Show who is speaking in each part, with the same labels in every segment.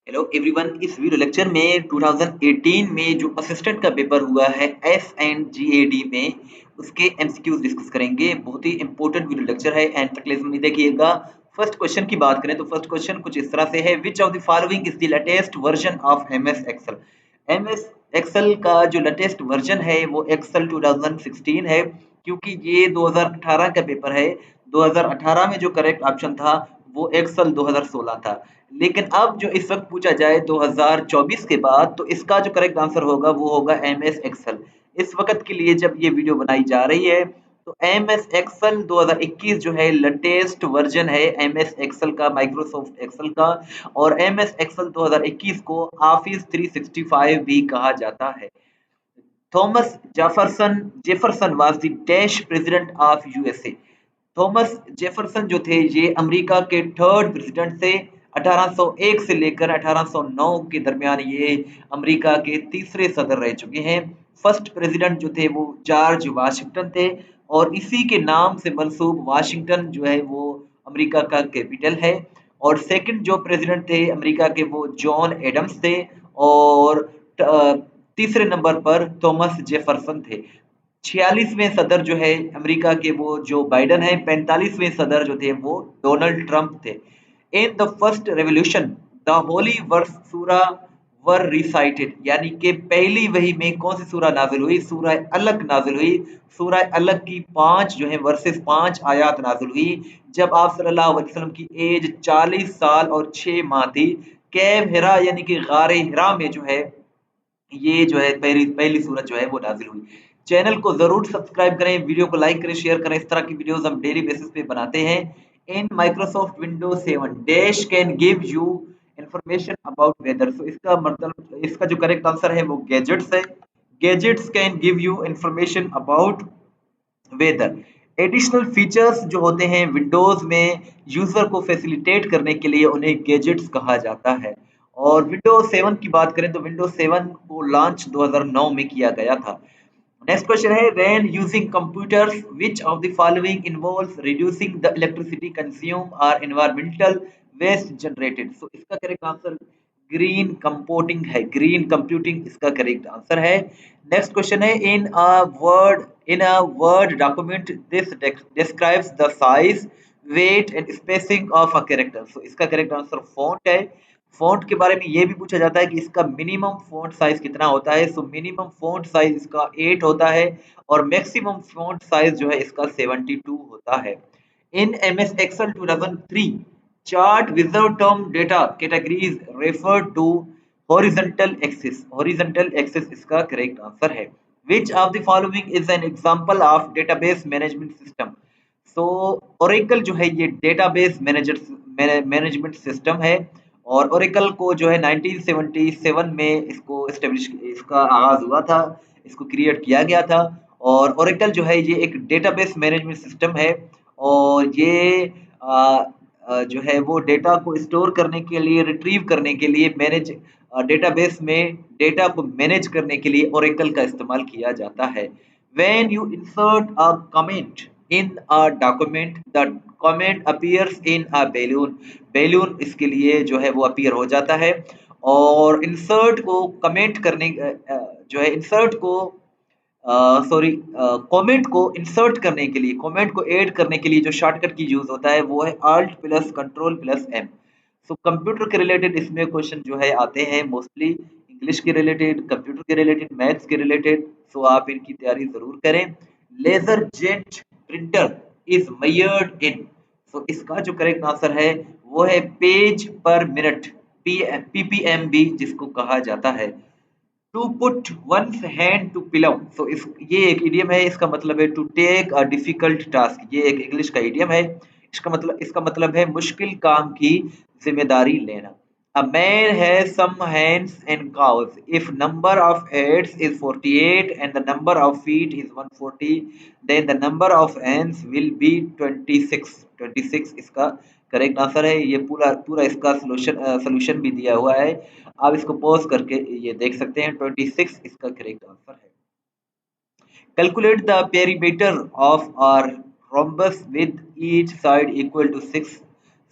Speaker 1: Hello everyone, इस video lecture में 2018 में जो असिस्टेंट का पेपर हुआ है एस एंड जीएडी में उसके एमसीक्यूज डिस्कस करेंगे। बहुत ही इंपॉर्टेंट वीडियो लेक्चर है, एंड तक में देखिएगा। फर्स्ट क्वेश्चन की बात करें तो फर्स्ट क्वेश्चन कुछ इस तरह से है, which of the following is the latest version of MS Excel. MS Excel का जो लेटेस्ट वर्जन है वो एक्सेल 2016 है, क्योंकि ये 2018 का पेपर है। 2018 में जो करेक्ट ऑप्शन था वो एक्सेल 2016 था, लेकिन अब जो इस वक्त पूछा जाए 2024 के बाद, तो इसका जो करेक्ट आंसर होगा वो होगा एम एस एक्सेल। इस वक्त के लिए जब ये वीडियो बनाई जा रही है तो एम एस एक्सेल 2021 जो है लेटेस्ट वर्जन है एम एस एक्सेल का, माइक्रोसॉफ्ट एक्सेल का। और एम एस एक्सेल 2021 को ऑफिस 365 भी कहा जाता है। Thomas Jefferson was the dash president of USA. Thomas Jefferson जो थे ये अमेरिका के थर्ड प्रेसिडेंट थे। 1801 से लेकर 1809 के दरमियान ये अमेरिका के तीसरे सदर रह चुके हैं। फर्स्ट प्रेसिडेंट जो थे वो जॉर्ज वाशिंगटन थे, और इसी के नाम से मंसूब वाशिंगटन जो है वो अमेरिका का कैपिटल है। और सेकंड जो प्रेसिडेंट थे अमेरिका के वो जॉन एडम्स थे, और तीसरे नंबर पर थॉमस जेफरसन थे। 46वें सदर जो है अमेरिका के वो जो बाइडन है। 45वें सदर जो थे वो डोनाल्ड ट्रंप थे। In the first revolution the holy verse सूरा वर रिसाइटेड, यानी कि पहली वही में कौन सी सूरा नाजिल हुई? सूरा अलग नाजिल हुई। सूरा अलग की 5 जो है वर्सेस 5 आयात नाजिल हुई जब आप सल्लल्लाहु अलैहि वसल्लम की एज 40 साल और 6 माह थी। कैव हिरा यानी कि गारे हिरा में जो है ये जो है पहली पहली सूरत जो है वो नाजिल हुई। चैनल को जरूर सब्सक्राइब करें, वीडियो को लाइक करें, शेयर करें। इस तरह की वीडियोस हम डेली बेसिस पे बनाते हैं। In Microsoft Windows 7 dash can give you information about weather. So इसका मतलब, इसका जो करेक्ट आंसर है वो गैजेट्स है। Gadgets can give you information about weather. Additional features जो होते हैं विंडोज में यूजर को फैसिलिटेट करने के लिए उन्हें गैजेट्स कहा जाता है। और विंडोज 7 की बात करें तो विंडोज 7 को लॉन्च 2009 में किया गया था। नेक्स्ट क्वेश्चन है, when using computers which of the following involves reducing the electricity consume और एनवायरमेंटल वेस्ट जनरेटेड। सो इसका करेक्ट आंसर ग्रीन कंपोटिंग है, ग्रीन कंप्यूटिंग इसका करेक्ट आंसर है। नेक्स्ट क्वेश्चन है, in a word document this describes the size, weight and spacing of a character. So इसका correct answer font है। Font के बारे में ये भी पूछा जाता है कि इसका मिनिमम फॉन्ट साइज कितना होता है। सो मिनिमम फॉन्ट साइज इसका 8 होता है, और मैक्सिमम फॉन्ट साइज जो है इसका 72 होता है। In MS Excel 2003 chart wizard term data categories refer to horizontal axis. Horizontal axis इसका करेक्ट आंसर है। Which of the following is an example of database management system. So Oracle जो है ये डेटाबेस मैनेजमेंट सिस्टम है, और Oracle को जो है 1977 में इसको एस्टेब्लिश इसका आगाज हुआ था, इसको क्रिएट किया गया था। और ओरेकल जो है ये एक डेटाबेस मैनेजमेंट सिस्टम है, और ये जो है वो डेटा को स्टोर करने के लिए, रिट्रीव करने के लिए, मैनेज डेटाबेस में डेटा को मैनेज करने के लिए ओरेकल का इस्तेमाल किया जाता है। When you insert a comment in a document, the comment appears in a balloon। balloon इसके लिए जो है वो अपीयर हो जाता है। और इंसर्ट को कमेंट करने जो है इंसर्ट को सॉरी कमेंट को इंसर्ट करने के लिए, कमेंट को ऐड करने के लिए जो शॉर्टकट की यूज होता है वो है alt plus control plus M. So computer के रिलेटेड इसमें क्वेश्चन जो है आते हैं मोस्टली, इंग्लिश के रिलेटेड, कंप्यूटर के रिलेटेड, मैथ्स के रिलेटेड। सो आप इनकी तैयारी जरूर करें। Laser jet printer is measured in. So इसका जो करेक्ट आंसर है वो है पेज पर मिनट, पीपीएमबी जिसको कहा जाता है। To put one's hand to pillow. So इस ये एक इडियम है, इसका मतलब है to take a difficult task. ये एक इंग्लिश का इडियम है। इसका मतलब है मुश्किल काम की जिम्मेदारी लेना। A man has some hands and cows if number of heads is 48 and the number of feet is 140, then the number of hands will be 26। 26 इसका करेक्ट आंसर है। ये पूरा पूरा इसका सोल्यूशन भी दिया हुआ है, आप इसको पॉज करके ये देख सकते हैं। 26 इसका करेक्ट आंसर है। Calculate the perimeter of a rhombus with each side equal to 6।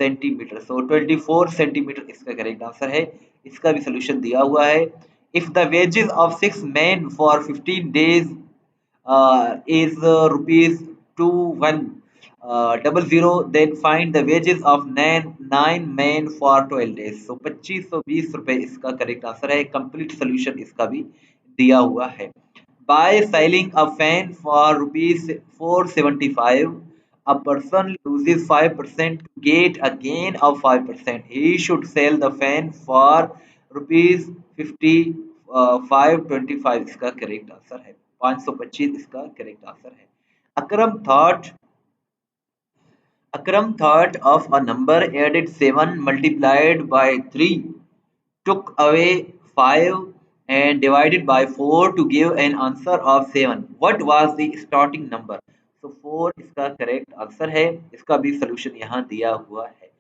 Speaker 1: Centimetre. So 24 centimetre इसका करेक्ट आंसर है। इसका भी सोल्यूशन दिया हुआ है। If the wages of 6 men for 15 days is rupees 2100, then find the wages of nine men for 12 days। so 2520 रुपए इसका correct answer है। कंप्लीट सोल्यूशन इसका भी दिया हुआ है। By selling a fan for rupees 475, a person loses 5% to get a gain of 5%. He should sell the fan for rupees 50 525 इसका correct answer है। 525 इसका करेक्ट आंसर है। अकरम thought Akram thought of a number, added 7, multiplied by 3, took away 5 and divided by 4 to give an answer of 7. What was the starting number? So 4 इसका correct answer है। इसका भी solution यहाँ दिया हुआ है।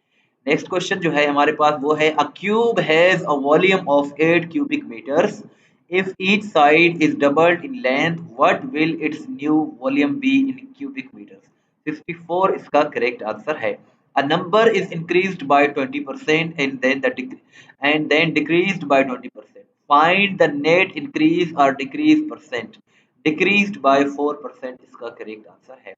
Speaker 1: नेक्स्ट क्वेश्चन जो है हमारे पास वो है, अ cube has a volume of 8 cubic meters. If each side is doubled in length, what will its new volume be in cubic meters? 54 इसका करेक्ट आंसर है। A number is increased by 20% and then decreased by 20%. Find the net increase or decrease percent. Decreased by 4% इसका correct answer है।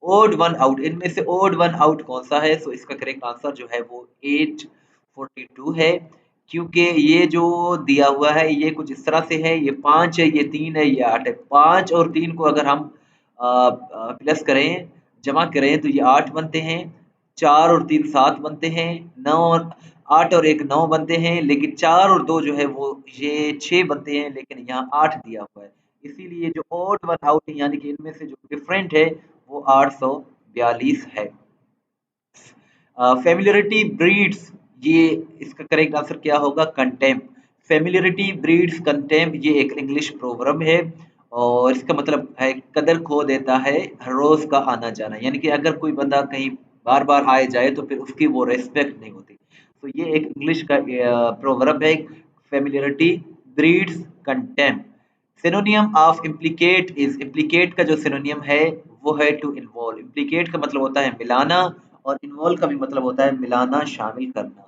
Speaker 1: Odd one out, इनमें से odd one out कौन सा है? सो इसका करेक्ट आंसर जो है वो 842 है। क्योंकि ये जो दिया हुआ है ये कुछ इस तरह से है, ये 5 है, ये 3 है, ये 8 है। 5 और 3 को अगर हम प्लस करें, जमा करें, तो ये 8 बनते हैं। 4 और 3 7 बनते हैं। 9 और 8 और 1 9 बनते हैं। लेकिन 4 और 2 जो है वो ये 6 बनते हैं, लेकिन यहाँ 8 दिया हुआ है। इसीलिए जो ओड वन आउट यानी कि इनमें से जो डिफरेंट है वो 842 है। फेमिलियरिटी ब्रीड्स, ये इसका करेक्ट आंसर क्या होगा? कंटेम्प। फेमिलियरिटी ब्रीड्स कंटेम्प, ये एक इंग्लिश प्रोवर्ब है और इसका मतलब है कदर खो देता है हर रोज का आना जाना। यानी कि अगर कोई बंदा कहीं बार बार आए जाए तो फिर उसकी वो रेस्पेक्ट नहीं होती। तो ये एक इंग्लिश का प्रोवर्ब है। Familiarity breeds contemp. सिनोनियम of implicate is, implicate का जो सिनोनियम है वो है टू इन्वॉल्व। इम्प्लीकेट का मतलब होता है मिलाना और इन्वॉल्व का भी मतलब होता है मिलाना, शामिल करना।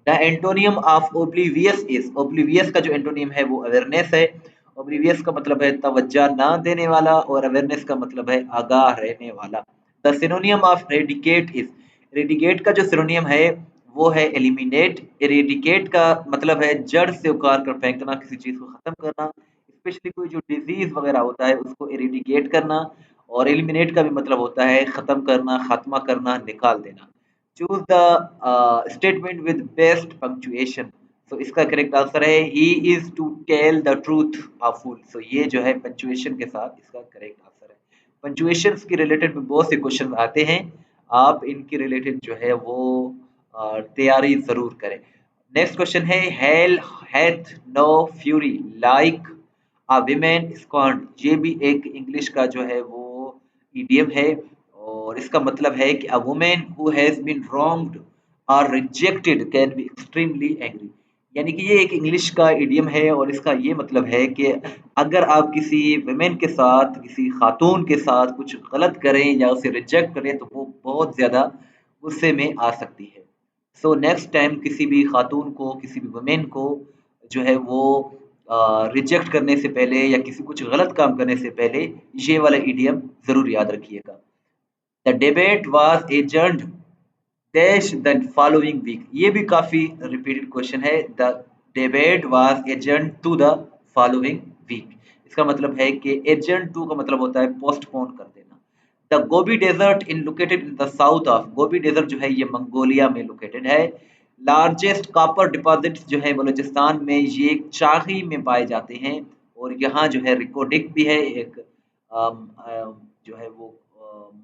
Speaker 1: The antonym of oblivious is, oblivious का जो एंटोनियम है वो अवेयरनेस है। ओब्लिवियस का मतलब है तवज्जो ना देने वाला और अवेयरनेस का मतलब है आगाह रहने वाला। The synonym of eradicate is, eradicate का जो सिनोनियम है वो है एलिमिनेट। इरेडिकेट का मतलब है जड़ से उखाड़ कर फेंकना, किसी चीज को खत्म करना। स्पेशली कोई जो डिजीज वगैरह होता है उसको इरेडिकेट करना। और एलिमिनेट का भी मतलब होता है खत्म करना, खात्मा करना, निकाल देना। Choose the statement with best punctuation. तो इसका करेक्ट आंसर है he is to tell the truth a fool. So ये जो है पंक्चुएशन के साथ इसका करेक्ट आंसर है। पंक्चुएशंस के रिलेटेड में बहुत से क्वेश्चन आते हैं, आप इनके रिलेटेड जो है वो तैयारी जरूर करें। नेक्स्ट क्वेश्चन है, hell hath no fury like a women scorned. ये भी एक इंग्लिश का जो है वो इडियम है और इसका मतलब है कि a women who has been wronged और rejected can be extremely angry. यानी कि ये एक इंग्लिश का इडियम है और इसका ये मतलब है कि अगर आप किसी वुमेन के साथ, किसी खातून के साथ कुछ गलत करें या उसे रिजेक्ट करें तो वो बहुत ज़्यादा गुस्से में आ सकती है। सो नेक्स्ट टाइम किसी भी खातून को, किसी भी वुमेन को जो है वो रिजेक्ट करने से पहले या किसी कुछ गलत काम करने से पहले ये वाला इडियम ज़रूर याद रखिएगा। The debate was adjourned dash the following week. ये भी काफी रिपीटेड क्वेश्चन है। The debate was adjourned to the following week. इसका मतलब है कि एडजर्न टू का मतलब होता है पोस्टपोन कर देना। The Gobi desert in located in the south of, Gobi desert जो है ये मंगोलिया में लोकेटेड है। लार्जेस्ट कॉपर डिपॉजिट जो है बलूचिस्तान में ये चाही में पाए जाते हैं और यहाँ जो है रिकॉर्डिक भी है एक जो है वो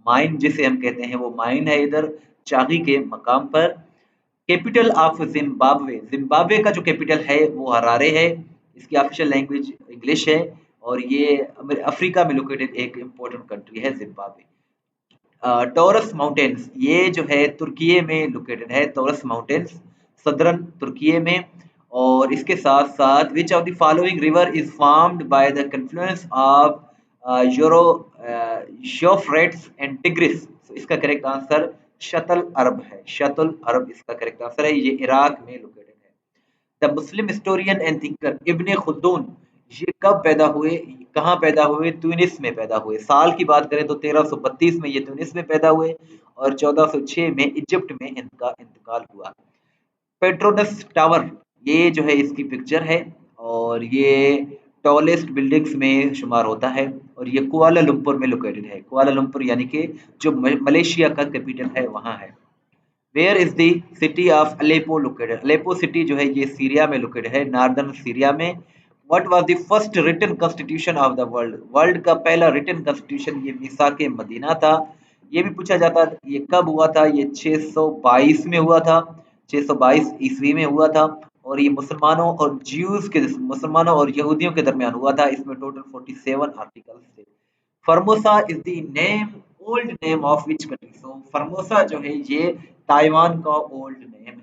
Speaker 1: माइन जिसे हम कहते हैं वो माइन है इधर चागी के मकाम पर। कैपिटल ऑफ जिम्बाब्वे, जिम्बाब्वे का जो कैपिटल है वो हरारे है। इसकी ऑफिशियल लैंग्वेज इंग्लिश है और ये अफ्रीका में लोकेटेड एक इम्पोर्टेंट कंट्री है जिम्बाब्वे। टॉरस माउंटेन्स, ये जो है तुर्की में लोकेटेड है। टॉरस माउंटेन्स सदर्न तुर्की में। और इसके साथ साथ विच of the following river is formed by the confluence of euro Euphrates and tigris. इसका करेक्ट आंसर शतल अरब है, शतुल अरब इसका करेक्ट आंसर है। ये इराक में लोकेटेड है। The Muslim historian and thinker Ibn Khaldun ये कब पैदा हुए, कहाँ पैदा हुए? ट्यूनिस में पैदा हुए। साल की बात करें तो 1332 में ये ट्यूनिस में पैदा हुए और 1406 में इजिप्ट में इनका इंतकाल हुआ। पेट्रोनस टावर ये जो है इसकी पिक्चर है और ये टॉलेस्ट बिल्डिंग्स में शुमार होता है और ये कुआलालंपुर में लोकेटेड है। कुआलालंपुर यानी कि जो मलेशिया का कैपिटल है वहाँ है। Where is the city of Aleppo located? Aleppo city जो है ये सीरिया में लोकेटेड है, नॉर्दर्न सीरिया में। What was the first written constitution of the world? World का पहला रिटन कॉन्स्टिट्यूशन ये मीसाक मदीना था। ये भी पूछा जाता है ये कब हुआ था? ये 622 में हुआ था, 622 ईस्वी में हुआ था और ये मुसलमानों और ज्यूज के, मुसलमानों और यहूदियों के दरमियान हुआ था। इसमें टोटल 47 आर्टिकल्स थे। Formosa is the name, old name of which country? So Formosa जो है ये ताइवान का ओल्ड नेम है।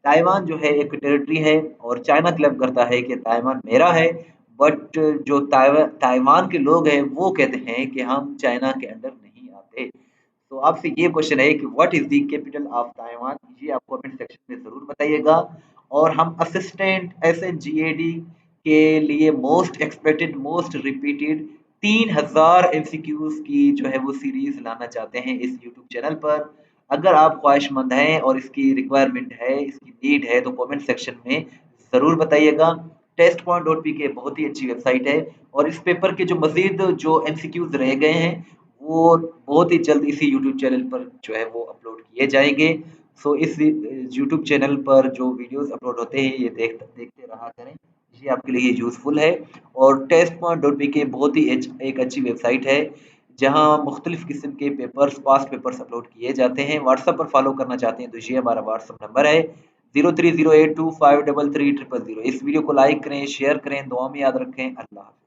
Speaker 1: ताइवान जो है एक टेरिटरी है और चाइना क्लेम करता है कि ताइवान मेरा है, बट जो ताइवान के लोग हैं वो कहते हैं कि हम चाइना के अंडर नहीं आते। तो आपसे ये क्वेश्चन है कि what is the capital of Taiwan? ये आप कमेंट सेक्शन में जरूर बताइएगा। और हम असिस्टेंट एसएनजीएडी के लिए most expected most repeated 3000 MCQs की जो है वो सीरीज लाना चाहते हैं इस यूट्यूब चैनल पर। अगर आप ख्वाहिशमंद हैं और इसकी रिक्वायरमेंट है, इसकी नीड है, तो कमेंट सेक्शन में ज़रूर बताइएगा। testpoint.pk बहुत ही अच्छी वेबसाइट है और इस पेपर के जो मज़ीद जो एमसीक्यूज रह गए हैं वो बहुत ही जल्द इसी यूट्यूब चैनल पर जो है वो अपलोड किए जाएंगे। सो इस यूट्यूब चैनल पर जो वीडियोस अपलोड होते हैं ये देखते रहा करें, ये आपके लिए यूज़फुल है। और testpoint.pk बहुत ही एक अच्छी वेबसाइट है जहाँ मुख्तलिफ किस्म के पेपर्स, पास्ट पेपर्स अपलोड किए जाते हैं। व्हाट्सएप पर फॉलो करना चाहते हैं तो ये हमारा व्हाट्सएप नंबर है 0308253300। इस वीडियो को लाइक करें, शेयर करें, दुआ में याद रखें। अल्लाह।